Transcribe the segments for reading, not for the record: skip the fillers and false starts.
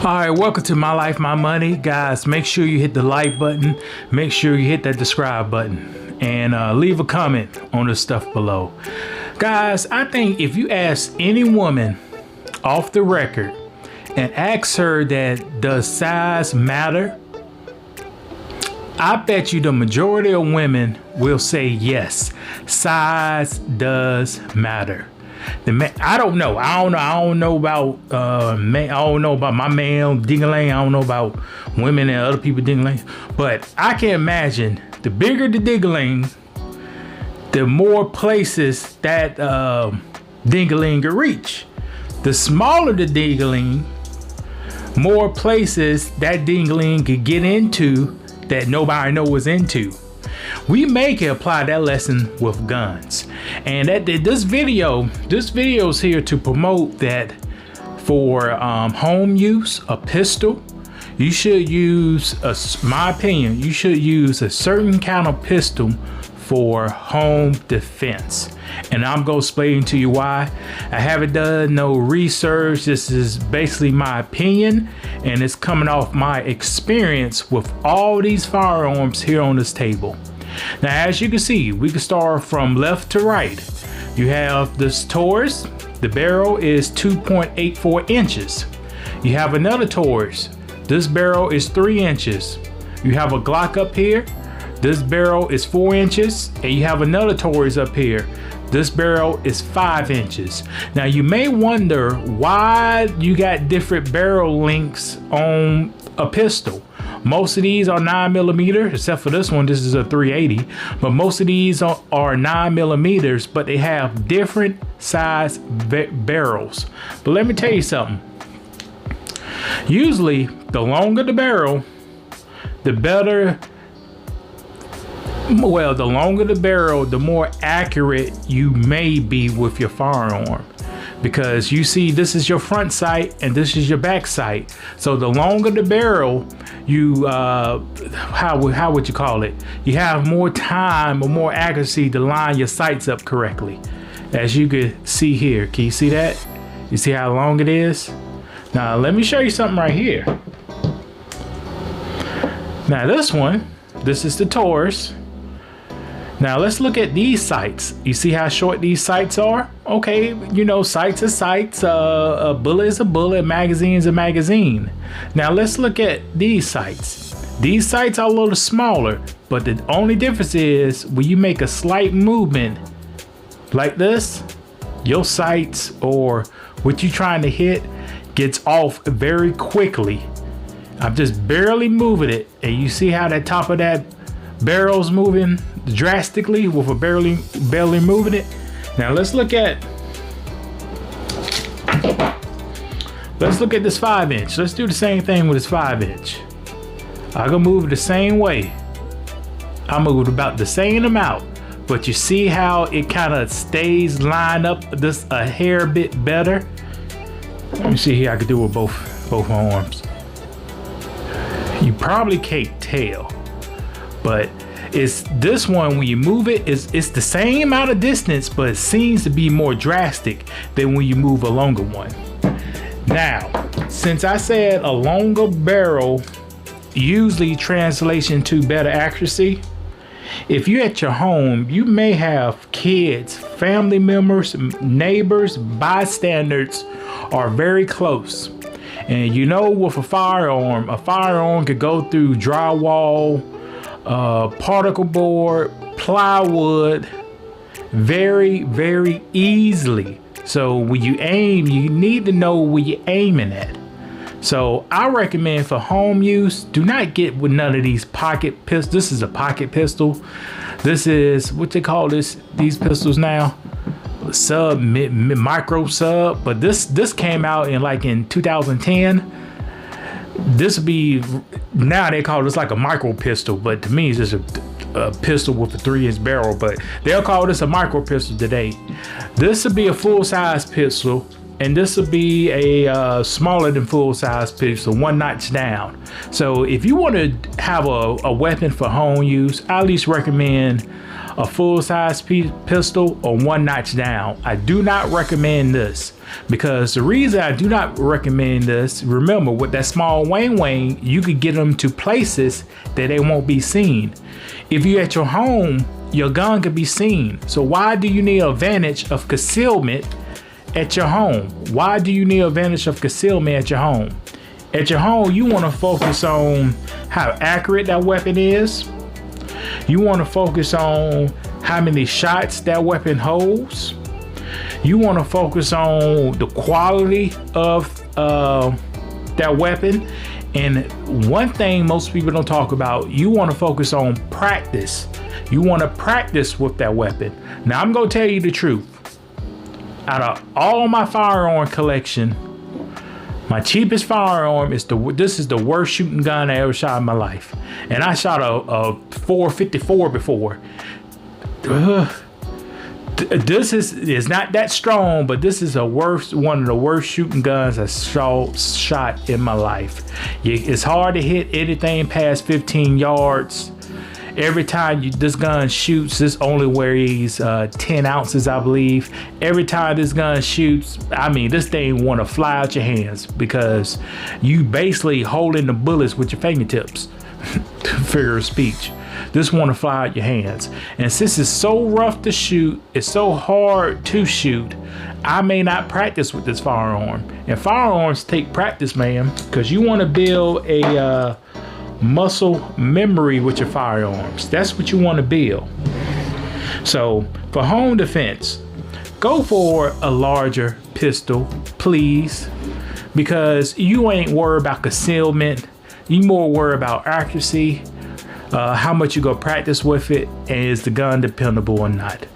All right, welcome to My Life, My Money. Guys, make sure you hit the like button. Make sure you hit that subscribe button and leave a comment on the stuff below. Guys, I think if you ask any woman off the record and ask her that does size matter, I bet you the majority of women will say yes, size does matter. I don't know about I don't know about my man ding-a-ling. I don't know about women and other people ding-a-ling. But I can imagine the bigger the ding-a-ling, the more places that ding-a-ling can reach. The smaller the ding-a-ling, more places that ding-a-ling could get into that nobody knows into. We may can apply that lesson with guns, and this video is here to promote that for home use. A pistol, you should use my opinion, you should use a certain kind of pistol for home defense, and I'm gonna explain to you why. I haven't done no research. This is basically my opinion, and it's coming off my experience with all these firearms here on this table. Now, as you can see, we can start from left to right. You have this Taurus. The barrel is 2.84 inches. You have another Taurus. This barrel is 3 inches. You have a Glock up here. This barrel is 4 inches. And you have another Taurus up here. This barrel is 5 inches. Now, you may wonder why you got different barrel lengths on a pistol. Most of these are 9mm, except for this one. This is a 380, but most of these are 9mm, but they have different size barrels. But let me tell you something. Usually, the longer the barrel, the better. Well, the longer the barrel, the more accurate you may be with your firearm. Because you see, this is your front sight and this is your back sight. So the longer the barrel, you how would you call it? You have more time or more accuracy to line your sights up correctly. As you can see here, can you see that? You see how long it is? Now let me show you something right here. Now this is the Taurus. Now let's look at these sights. You see how short these sights are? Okay, you know, sights are sights. A bullet is a bullet. Magazine is a magazine. Now let's look at these sights. These sights are a little smaller, but the only difference is when you make a slight movement like this, your sights or what you're trying to hit gets off very quickly. I'm just barely moving it, and you see how the top of that barrel's moving drastically with a barely moving it. Now let's look at this 5 inch. Let's do the same thing with this 5 inch. I'm gonna move it the same way. I moved about the same amount, but you see how it kind of stays lined up just a hair bit better. Let me see here. I could do it with both arms. You probably can't tell, but it's this one, when you move it, it's the same amount of distance, but it seems to be more drastic than when you move a longer one. Now, since I said a longer barrel usually translation to better accuracy, if you're at your home, you may have kids, family members, neighbors, bystanders are very close. And you know, with a firearm could go through drywall, particle board, plywood very, very easily. So when you aim, you need to know where you're aiming at. So I recommend for home use, do not get with none of these pocket pistols. This is a pocket pistol. This is what they call these pistols now, sub, micro sub. But this came out in 2010. This would be, now they call this like a micro pistol, but to me it's just a pistol with a 3-inch barrel, but they'll call this a micro pistol today. This would be a full-size pistol, and this would be a smaller than full-size pistol, 1 notch down. So if you want to have a weapon for home use, I at least recommend a full-size pistol or one notch down. I do not recommend this, because the reason I do not recommend this, remember with that small wang, you could get them to places that they won't be seen. If you're at your home, your gun could be seen. So why do you need advantage of concealment at your home? Why do you need advantage of concealment at your home? At your home, you want to focus on how accurate that weapon is. You want to focus on how many shots that weapon holds. You want to focus on the quality of that weapon. And one thing most people don't talk about, you want to focus on practice. You want to practice with that weapon. Now, I'm going to tell you the truth. Out of all my firearm collection, my cheapest firearm is this is the worst shooting gun I ever shot in my life. And I shot a 454 before. This is not that strong, but this is one of the worst shooting guns I shot in my life. It's hard to hit anything past 15 yards. Every time this gun shoots, this only weighs 10 ounces, I believe. Every time this gun shoots, I mean, this thing want to fly out your hands, because you basically holding the bullets with your fingertips. Figure of speech. This want to fly out your hands. And since it's so rough to shoot, it's so hard to shoot, I may not practice with this firearm. And firearms take practice, man, because you want to build a muscle memory with your firearms. That's what you want to build. So for home defense, go for a larger pistol, please, because you ain't worried about concealment. You more worried about accuracy, how much you go practice with it, and is the gun dependable or not.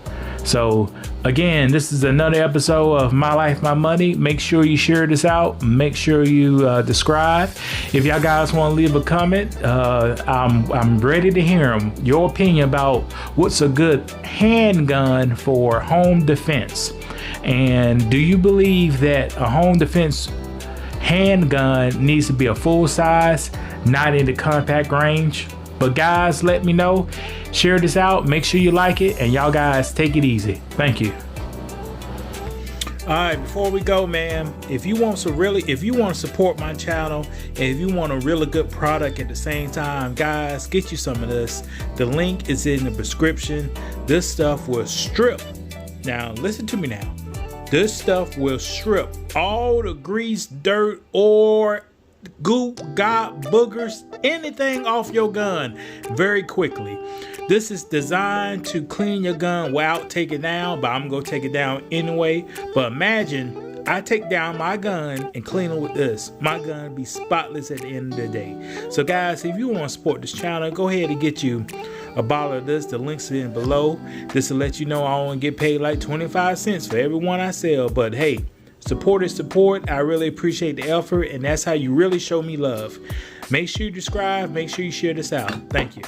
So again, this is another episode of My Life, My Money. Make sure you share this out. Make sure you subscribe. If y'all guys want to leave a comment, I'm ready to hear them. Your opinion about what's a good handgun for home defense. And do you believe that a home defense handgun needs to be a full size, not in the compact range? But guys, let me know. Share this out. Make sure you like it. And y'all guys, take it easy. Thank you. All right, before we go, man, if you want to support my channel, and if you want a really good product at the same time, guys, get you some of this. The link is in the description. This stuff will strip. Now, listen to me now. This stuff will strip all the grease, dirt, or goop, gop, boogers, anything off your gun very quickly. This is designed to clean your gun without taking it down, but I'm gonna take it down anyway. But imagine I take down my gun and clean it with this. My gun be spotless at the end of the day. So guys, if you want to support this channel, go ahead and get you a bottle of this. The links are in below. This will let you know I only get paid like 25 cents for every one I sell. But hey, support is support. I really appreciate the effort, and that's how you really show me love. Make sure you subscribe. Make sure you share this out. Thank you.